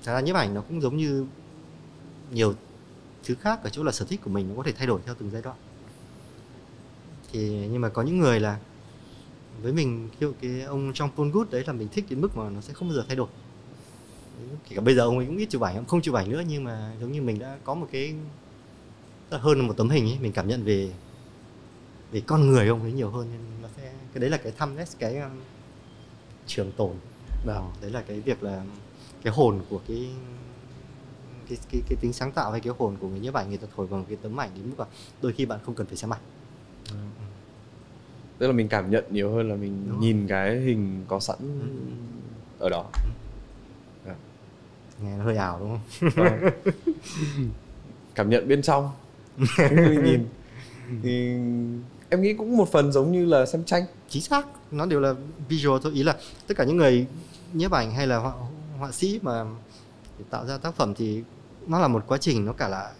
thật ra nhiếp ảnh nó cũng giống như nhiều thứ khác ở chỗ là sở thích của mình nó có thể thay đổi theo từng giai đoạn. Nhưng mà có những người là với mình, cái ông Jean-Paul Goutte đấy là mình thích đến mức mà nó sẽ không bao giờ thay đổi. Kể cả bây giờ ông ấy cũng ít chụp ảnh, ông không chụp ảnh nữa, nhưng mà giống như mình đã có một cái hơn một tấm hình ấy, mình cảm nhận về con người ông ấy nhiều hơn, nên nó sẽ cái đấy là cái timeless, cái trường tồn. Đấy là cái việc là cái hồn của cái tính sáng tạo hay cái hồn của người nhiếp ảnh, người ta thổi vào một cái tấm ảnh đến mức là đôi khi bạn không cần phải xem ảnh. Tức là mình cảm nhận nhiều hơn là mình nhìn cái hình có sẵn ở đó. Nghe nó hơi ảo đúng không? Cảm nhận bên trong mình nhìn thì em nghĩ cũng một phần giống như là xem tranh. Chính xác, nó đều là visual thôi. Ý là tất cả những người nhiếp ảnh hay là họa sĩ mà để tạo ra tác phẩm thì nó là một quá trình, nó cả là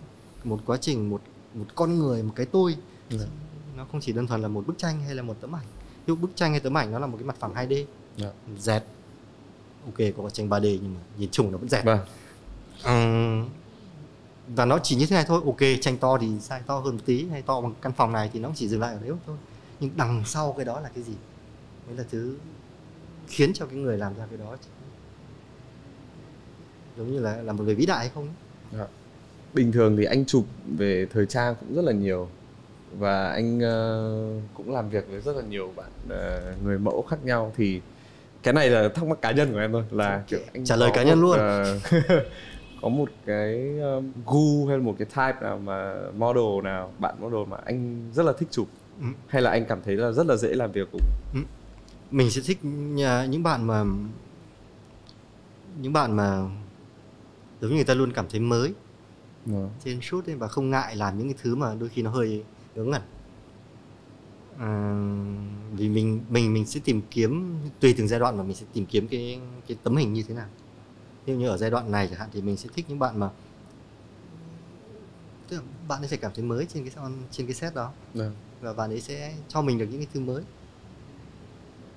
một quá trình, một con người, một cái tôi. Nó không chỉ đơn thuần là một bức tranh hay là một tấm ảnh. Ví dụ bức tranh hay tấm ảnh nó là một cái mặt phẳng 2D, dẹt. Ok, có tranh 3D nhưng mà nhìn chung nó vẫn dẹt. Và nó chỉ như thế này thôi. Ok, tranh to thì size to hơn một tí, hay to bằng căn phòng này thì nó chỉ dừng lại ở đấy thôi. Nhưng đằng sau cái đó là cái gì? Đấy là thứ khiến cho cái người làm ra cái đó giống như là một người vĩ đại hay không? Bình thường thì anh chụp về thời trang cũng rất là nhiều, và anh cũng làm việc với rất là nhiều bạn người mẫu khác nhau. Thì cái này là thắc mắc cá nhân của em thôi, là kiểu anh trả lời cá nhân luôn. Có một cái gu hay một cái type nào mà bạn model mà anh rất là thích chụp, hay là anh cảm thấy là rất là dễ làm việc cùng? Mình sẽ thích những bạn mà giống như người ta luôn cảm thấy mới trên shoot ấy, và không ngại làm những cái thứ mà đôi khi nó hơi ngớ ngẩn. Vì mình sẽ tìm kiếm tùy từng giai đoạn mà mình sẽ tìm kiếm cái tấm hình như thế nào. Ví dụ như ở giai đoạn này chẳng hạn thì mình sẽ thích những bạn mà tức là bạn ấy sẽ cảm thấy mới trên cái set đó, và bạn ấy sẽ cho mình được những cái thứ mới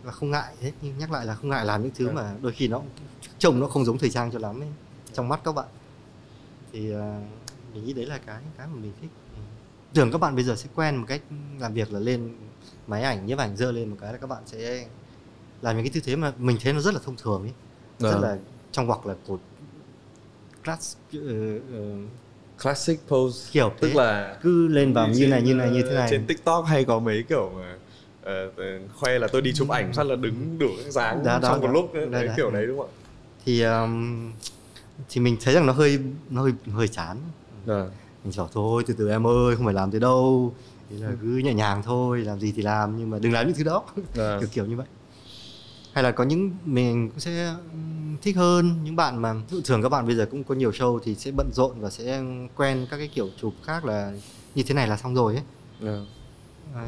và không ngại. Thế nhưng nhắc lại là không ngại làm những thứ mà đôi khi nó trông nó không giống thời trang cho lắm ấy, trong mắt các bạn. Thì mình nghĩ đấy là cái mà mình thích. Tưởng các bạn bây giờ sẽ quen một cách làm việc là lên máy ảnh nhiếp ảnh, dơ lên một cái là các bạn sẽ làm những cái tư thế mà mình thấy nó rất là thông thường ấy, rất là trong hoặc là của classic pose kiểu tức là cứ lên vào như này như thế này. Trên TikTok hay có mấy kiểu mà khoe là tôi đi chụp ảnh phát là đứng đủ các dáng trong một lúc đấy, kiểu đấy đúng không ạ? Thì mình thấy rằng nó hơi chán. Mình bảo thôi từ từ em ơi, không phải làm thế đâu, thì là cứ nhẹ nhàng thôi, làm gì thì làm nhưng mà đừng làm những thứ đó. Kiểu như vậy. Hay là có những mình cũng sẽ thích hơn. Những bạn mà thường các bạn bây giờ cũng có nhiều show thì sẽ bận rộn và sẽ quen các cái kiểu chụp khác là như thế này là xong rồi ấy.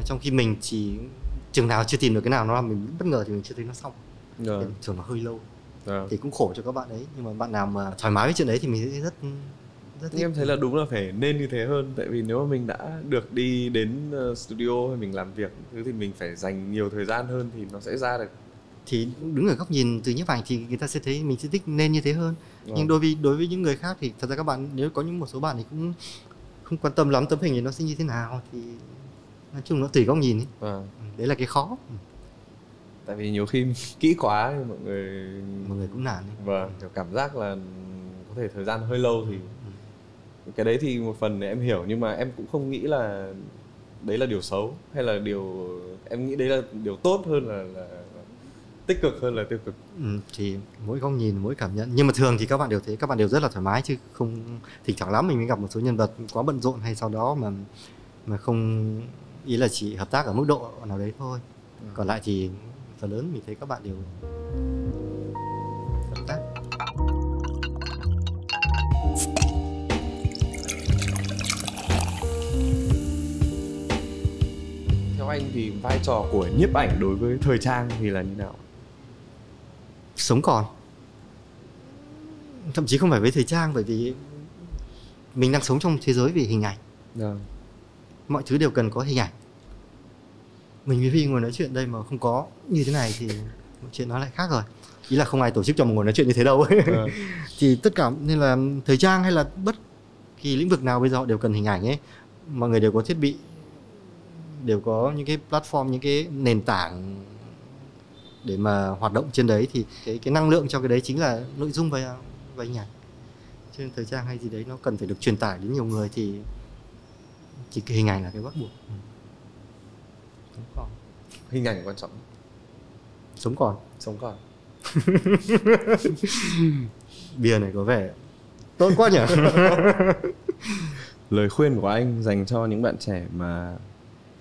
Trong khi mình chỉ chừng nào chưa tìm được cái nào nó làm mình bất ngờ thì mình chưa thấy nó xong. Thường nó hơi lâu. Thì cũng khổ cho các bạn ấy, nhưng mà bạn nào mà thoải mái với chuyện đấy thì mình sẽ rất thích. Em thấy là đúng là phải nên như thế hơn, tại vì nếu mà mình đã được đi đến studio hay mình làm việc thì mình phải dành nhiều thời gian hơn thì nó sẽ ra được. Thì đứng ở góc nhìn từ nhiếp ảnh thì người ta sẽ thấy mình sẽ thích nên như thế hơn. Nhưng đối với những người khác thì thật ra các bạn, nếu có một số bạn thì cũng không quan tâm lắm tấm hình thì nó sẽ như thế nào, thì nói chung nó tùy góc nhìn ấy. Đấy là cái khó. Tại vì nhiều khi kỹ quá thì mọi người cũng nản ấy. Kiểu cảm giác là có thể thời gian hơi lâu thì cái đấy thì một phần em hiểu, nhưng mà em cũng không nghĩ là đấy là điều xấu hay là em nghĩ đấy là điều tốt hơn là tích cực hơn là tiêu cực. Thì mỗi góc nhìn, mỗi cảm nhận. Nhưng mà thường thì các bạn đều thế, các bạn đều rất là thoải mái, chứ không thỉnh thoảng lắm mình mới gặp một số nhân vật quá bận rộn hay sau đó mà không, ý là chỉ hợp tác ở mức độ nào đấy thôi. Còn lại thì phần lớn mình thấy các bạn đều hợp tác. Theo anh thì vai trò của nhiếp ảnh đối với thời trang thì là như nào? Sống còn. Thậm chí không phải với thời trang, bởi vì mình đang sống trong thế giới về hình ảnh. Mọi thứ đều cần có hình ảnh. Mình với Vi ngồi nói chuyện đây mà không có như thế này thì mọi chuyện nó lại khác rồi. Ý là không ai tổ chức cho một ngồi nói chuyện như thế đâu. Thì tất cả, nên là thời trang hay là bất kỳ lĩnh vực nào bây giờ họ đều cần hình ảnh ấy. Mọi người đều có thiết bị, đều có những cái platform, những cái nền tảng để mà hoạt động trên đấy, thì cái năng lượng cho cái đấy chính là nội dung và hình ảnh. Cho nên thời trang hay gì đấy nó cần phải được truyền tải đến nhiều người thì chỉ cái hình ảnh là cái bắt buộc. Sống còn. Hình ảnh quan trọng. Sống còn. Sống còn. Bia này có vẻ tốt quá nhỉ. Lời khuyên của anh dành cho những bạn trẻ mà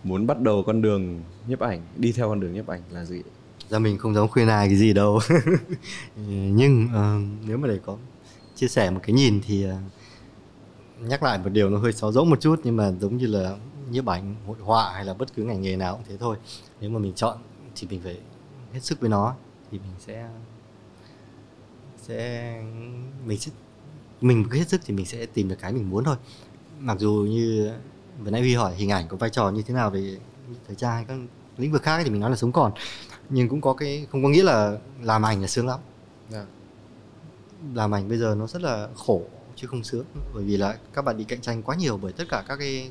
muốn bắt đầu con đường nhiếp ảnh, đi theo con đường nhiếp ảnh là gì? Ra mình không dám khuyên ai cái gì đâu. Nhưng nếu mà để có chia sẻ một cái nhìn thì nhắc lại một điều nó hơi sáo rỗng một chút, nhưng mà giống như là nhiếp ảnh, hội họa hay là bất cứ ngành nghề nào cũng thế thôi. Nếu mà mình chọn thì mình phải hết sức với nó, thì mình cứ hết sức thì mình sẽ tìm được cái mình muốn thôi. Mặc dù như vừa nãy Huy hỏi hình ảnh có vai trò như thế nào về thời trang hay các lĩnh vực khác ấy, thì mình nói là sống còn. Nhưng cũng có cái, không có nghĩa là làm ảnh là sướng lắm. Làm ảnh bây giờ nó rất là khổ chứ không sướng, bởi vì là các bạn bị cạnh tranh quá nhiều bởi tất cả các cái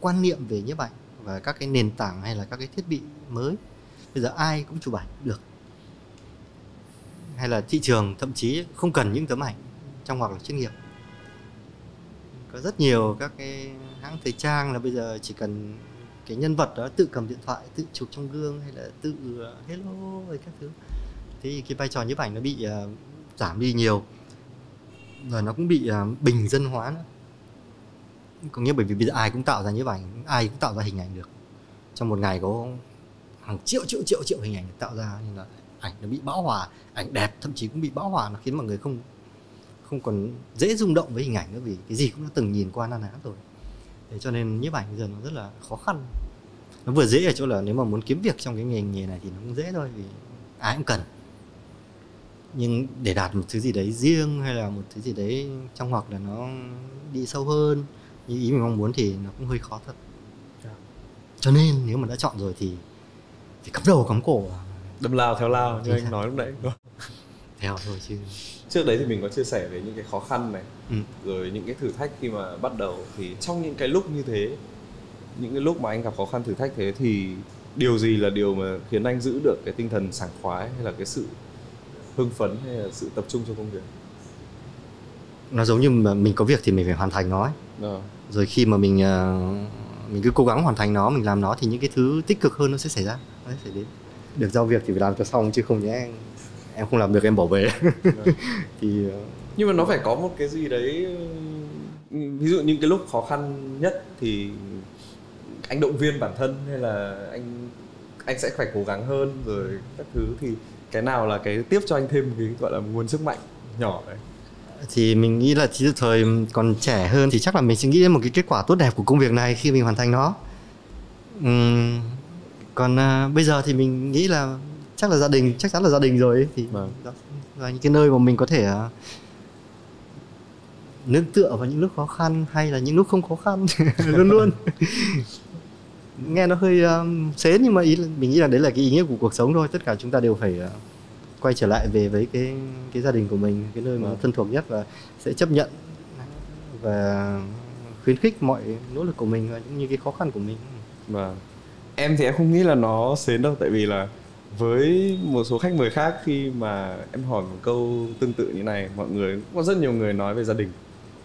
quan niệm về nhiếp ảnh và các cái nền tảng hay là các cái thiết bị mới. Bây giờ ai cũng chụp ảnh được, hay là thị trường thậm chí không cần những tấm ảnh trong hoặc là chuyên nghiệp. Có rất nhiều các cái hãng thời trang là bây giờ chỉ cần cái nhân vật đó tự cầm điện thoại, tự chụp trong gương hay là tự hello hay các thứ. Thế thì cái vai trò nhiếp ảnh nó bị giảm đi nhiều, rồi nó cũng bị bình dân hóa nữa. Có nghĩa bởi vì bây giờ ai cũng tạo ra nhiếp ảnh, ai cũng tạo ra hình ảnh được. Trong một ngày có hàng triệu hình ảnh được tạo ra, nên là ảnh nó bị bão hòa, ảnh đẹp thậm chí cũng bị bão hòa, nó khiến mọi người không còn dễ rung động với hình ảnh nữa, vì cái gì cũng đã từng nhìn qua na ná rồi. Thế cho nên nhiếp ảnh bây giờ nó rất là khó khăn. Nó vừa dễ ở chỗ là nếu mà muốn kiếm việc trong cái nghề này thì nó cũng dễ thôi, vì ai cũng cần. Nhưng để đạt một thứ gì đấy riêng hay là một thứ gì đấy trong hoặc là nó đi sâu hơn như ý mình mong muốn thì nó cũng hơi khó thật. Cho nên nếu mà đã chọn rồi thì cắm đầu cắm cổ, đâm lao theo lao như anh nói lúc nãy. Theo thôi chứ. Trước đấy thì mình có chia sẻ về những cái khó khăn này, rồi những cái thử thách khi mà bắt đầu. Thì trong những cái lúc như thế, những cái lúc mà anh gặp khó khăn thử thách thế, thì điều gì là điều mà khiến anh giữ được cái tinh thần sảng khoái hay là cái sự hưng phấn hay là sự tập trung cho công việc? Nó giống như mà mình có việc thì mình phải hoàn thành nó ấy. Rồi khi mà mình cứ cố gắng hoàn thành nó, mình làm nó thì những cái thứ tích cực hơn nó sẽ xảy ra. Đấy, phải đến. Được giao việc thì phải làm cho xong, chứ không nhé em không làm được em bỏ về. Thì nhưng mà nó phải có một cái gì đấy, ví dụ những cái lúc khó khăn nhất thì anh động viên bản thân hay là anh sẽ phải cố gắng hơn rồi các thứ, thì cái nào là cái tiếp cho anh thêm cái gọi là nguồn sức mạnh nhỏ đấy? Thì mình nghĩ là thì thời còn trẻ hơn thì chắc là mình sẽ nghĩ đến một cái kết quả tốt đẹp của công việc này khi mình hoàn thành nó. Còn bây giờ thì mình nghĩ là chắc là gia đình, chắc chắn là gia đình rồi ấy. Thì đó là những cái nơi mà mình có thể nương tựa vào những lúc khó khăn hay là những lúc không khó khăn luôn luôn. Nghe nó hơi sến nhưng mà mình nghĩ là đấy là cái ý nghĩa của cuộc sống thôi. Tất cả chúng ta đều phải quay trở lại về với cái gia đình của mình, cái nơi mà thân thuộc nhất, và sẽ chấp nhận và khuyến khích mọi nỗ lực của mình và những cái khó khăn của mình. Vâng. Em thì em không nghĩ là nó sến đâu, tại vì là với một số khách mời khác khi mà em hỏi một câu tương tự như này, mọi người có rất nhiều người nói về gia đình.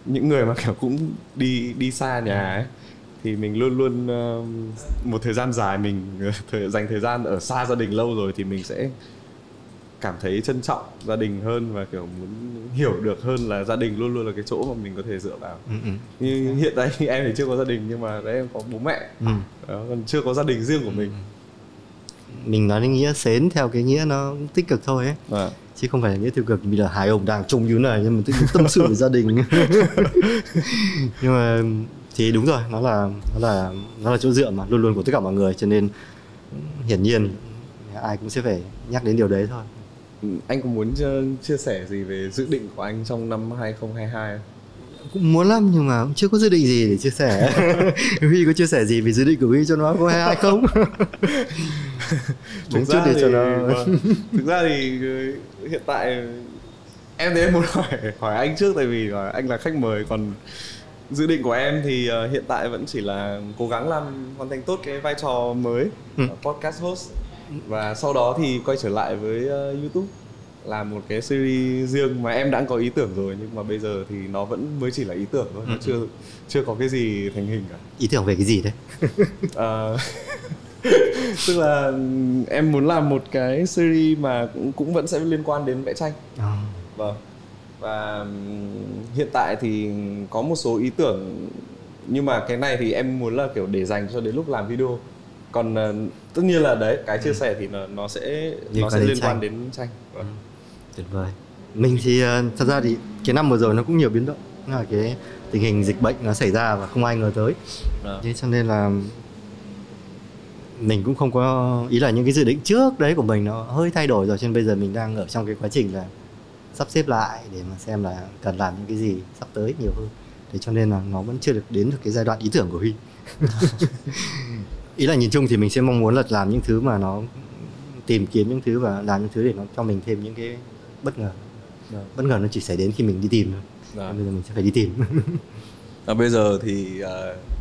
Những người mà kiểu cũng đi xa nhà ấy, thì mình luôn luôn một thời gian dài mình dành thời gian ở xa gia đình lâu rồi thì mình sẽ cảm thấy trân trọng gia đình hơn và kiểu muốn hiểu được hơn là gia đình luôn luôn là cái chỗ mà mình có thể dựa vào. Như hiện tại em thì chưa có gia đình, nhưng mà đấy em có bố mẹ, đó, còn chưa có gia đình riêng của mình. Mình nói đến nghĩa sến theo cái nghĩa nó tích cực thôi ấy, chứ không phải là nghĩa tiêu cực. Vì là hai ông đang trông như thế này nhưng mà tâm sự về gia đình. Nhưng mà thì đúng rồi, nó là chỗ dựa mà luôn luôn của tất cả mọi người, cho nên hiển nhiên ai cũng sẽ phải nhắc đến điều đấy thôi. Anh có muốn chia sẻ gì về dự định của anh trong năm 2022? Cũng muốn lắm nhưng mà cũng chưa có dự định gì để chia sẻ. Huy có chia sẻ gì về dự định của Huy cho nó 2022 không? Thực ra thì hiện tại em thấy em muốn hỏi anh trước, tại vì anh là khách mời. Còn dự định của em thì hiện tại vẫn chỉ là cố gắng hoàn thành tốt cái vai trò mới, podcast host, và sau đó thì quay trở lại với YouTube, làm một cái series riêng mà em đã có ý tưởng rồi, nhưng mà bây giờ thì nó vẫn mới chỉ là ý tưởng thôi, nó chưa có cái gì thành hình cả. Ý tưởng về cái gì đấy? Tức là em muốn làm một cái series mà cũng vẫn sẽ liên quan đến vẽ tranh. Vâng. Và hiện tại thì có một số ý tưởng, nhưng mà cái này thì em muốn là kiểu để dành cho đến lúc làm video. Còn tất nhiên là đấy, cái chia sẻ thì nó sẽ liên quan đến tranh. Tuyệt vời. Mình thì thật ra thì cái năm vừa rồi nó cũng nhiều biến động, là cái tình hình dịch bệnh nó xảy ra và không ai ngờ tới. Thế cho nên là mình cũng không có, ý là những cái dự định trước đấy của mình nó hơi thay đổi rồi, cho nên bây giờ mình đang ở trong cái quá trình là sắp xếp lại để mà xem là cần làm những cái gì sắp tới nhiều hơn. Thế cho nên là nó vẫn chưa được đến được cái giai đoạn ý tưởng của Huy. Ý là nhìn chung thì mình sẽ mong muốn là làm những thứ mà nó tìm kiếm những thứ và làm những thứ để nó cho mình thêm những cái bất ngờ. Bất ngờ nó chỉ xảy đến khi mình đi tìm thôi. Bây giờ mình sẽ phải đi tìm. Bây giờ thì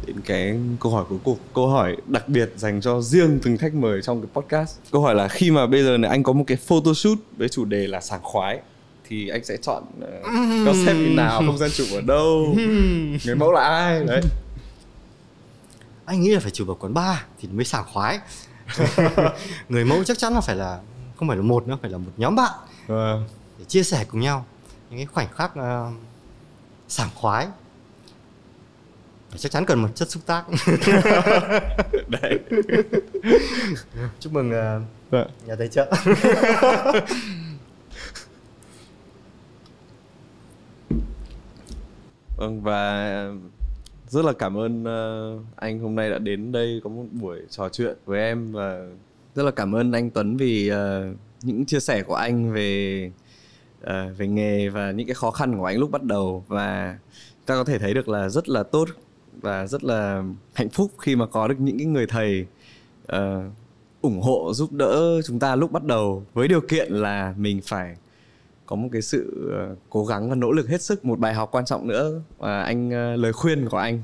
đến cái câu hỏi cuối cùng, câu hỏi đặc biệt dành cho riêng từng khách mời trong cái podcast. Câu hỏi là khi mà bây giờ này anh có một cái photoshoot với chủ đề là sảng khoái, thì anh sẽ chọn concept như nào, không gian chụp ở đâu, người mẫu là ai đấy? Anh nghĩ là phải chụp ở quán bar thì mới sảng khoái. Người mẫu chắc chắn là phải là không phải là một nữa, phải là một nhóm bạn để chia sẻ cùng nhau những cái khoảnh khắc sảng khoái. Chắc chắn cần một chất xúc tác. Đấy. Chúc mừng nhà tài trợ. Vâng, và rất là cảm ơn anh hôm nay đã đến đây có một buổi trò chuyện với em, và rất là cảm ơn anh Tuấn vì những chia sẻ của anh về nghề và những cái khó khăn của anh lúc bắt đầu. Và ta có thể thấy được là rất là tốt và rất là hạnh phúc khi mà có được những cái người thầy ủng hộ giúp đỡ chúng ta lúc bắt đầu, với điều kiện là mình phải có một cái sự cố gắng và nỗ lực hết sức. Một bài học quan trọng nữa và lời khuyên của anh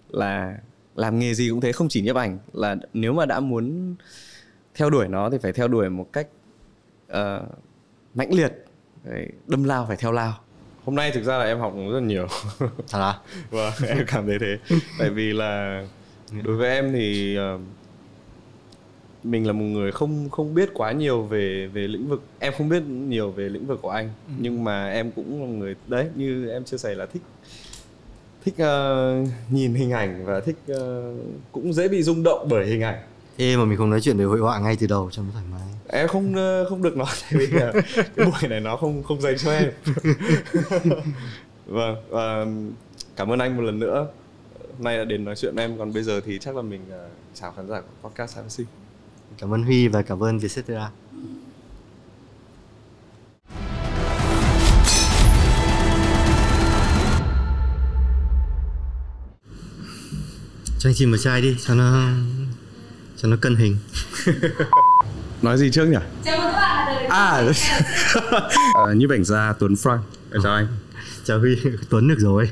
là làm nghề gì cũng thế, không chỉ nhiếp ảnh, là nếu mà đã muốn theo đuổi nó thì phải theo đuổi một cách mãnh liệt, đâm lao phải theo lao. Hôm nay thực ra là em học rất nhiều. Thật à? Vâng, em cảm thấy thế. Tại vì là đối với em thì mình là một người không biết quá nhiều về lĩnh vực. Em không biết nhiều về lĩnh vực của anh. Nhưng mà em cũng là một người, đấy, như em chia sẻ là thích nhìn hình ảnh và thích cũng dễ bị rung động bởi hình ảnh. Ê mà mình không nói chuyện về hội họa ngay từ đầu cho nó thoải mái. Em không được nói tại vì cái buổi này nó không dành cho em. Vâng, và cảm ơn anh một lần nữa. Hôm nay đã đến nói chuyện với em, còn bây giờ thì chắc là mình chào khán giả của podcast HVC. Cảm ơn Huy và cảm ơn Vietcetera. Cho anh xin một chai đi cho nó cân hình. Nói gì trước nhỉ? Chào mừng các bạn đã À, như ảnh gia Tuấn Frank. Chào anh. Chào Huy. Tuấn được rồi.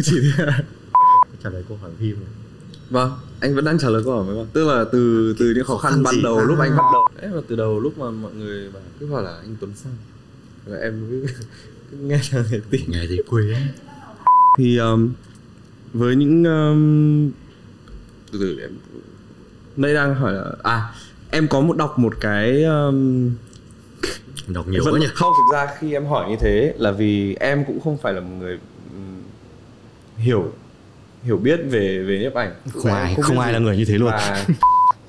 Chỉ Trả lời câu hỏi Huy mà. Vâng, anh vẫn đang trả lời câu hỏi với tức là từ những khó khăn ban đầu lúc anh bắt đầu. Đấy là từ đầu lúc mà mọi người bảo cứ hỏi là anh Tuấn Frank. Và em cứ nghe là người tin. Nghe thì quê. Thì với những từ em đây đang hỏi là em có đọc một cái đọc nhiều quá nhỉ. Không, thực ra khi em hỏi như thế là vì em cũng không phải là một người hiểu biết về nhiếp ảnh. Không ai là người như thế luôn. Và...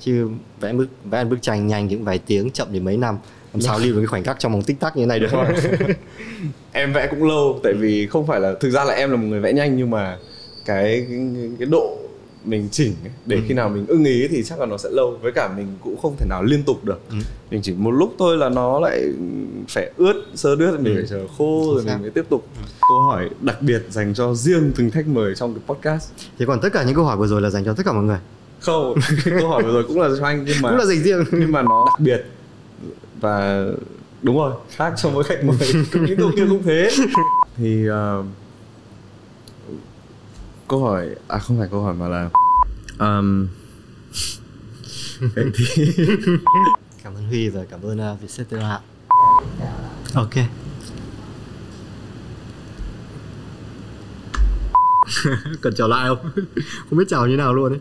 chứ vẽ bức tranh nhanh những vài tiếng, chậm đến mấy năm, làm sao lưu được cái khoảnh khắc trong vòng tích tắc như thế này được. Em vẽ cũng lâu, tại vì không phải là, thực ra là em là một người vẽ nhanh, nhưng mà cái độ mình chỉnh để khi nào mình ưng ý thì chắc là nó sẽ lâu, với cả mình cũng không thể nào liên tục được. Mình chỉ một lúc thôi là nó lại phải sơ ướt, mình phải chờ khô rồi mình mới tiếp tục. Câu hỏi đặc biệt dành cho riêng từng khách mời trong cái podcast. Thế còn tất cả những câu hỏi vừa rồi là dành cho tất cả mọi người? Không, câu hỏi vừa rồi cũng là cho anh, nhưng mà cũng là dành riêng, nhưng mà nó đặc biệt và đúng rồi, khác so với khách mời. Những câu kia cũng thế. Thì câu hỏi không phải câu hỏi mà là thì... Cảm ơn Huy và cảm ơn Vietcetera. Ok. Cần chào lại không? Không biết chào như nào luôn ấy.